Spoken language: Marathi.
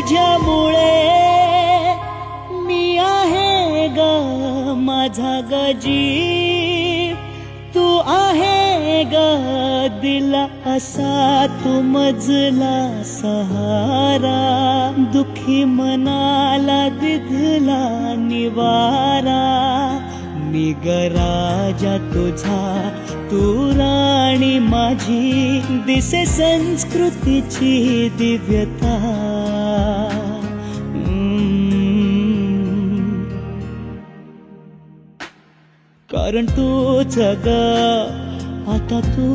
तुझ्यामुळे मी आहे ग माझा गजी, तू आहे ग दिला असा तू मजला सहारा, दुखी मनाला दिधला निवारा, मी ग राजा तुझा तू राणी माझी, दिसे संस्कृतीची दिव्यता। कारण तूच ग आता तू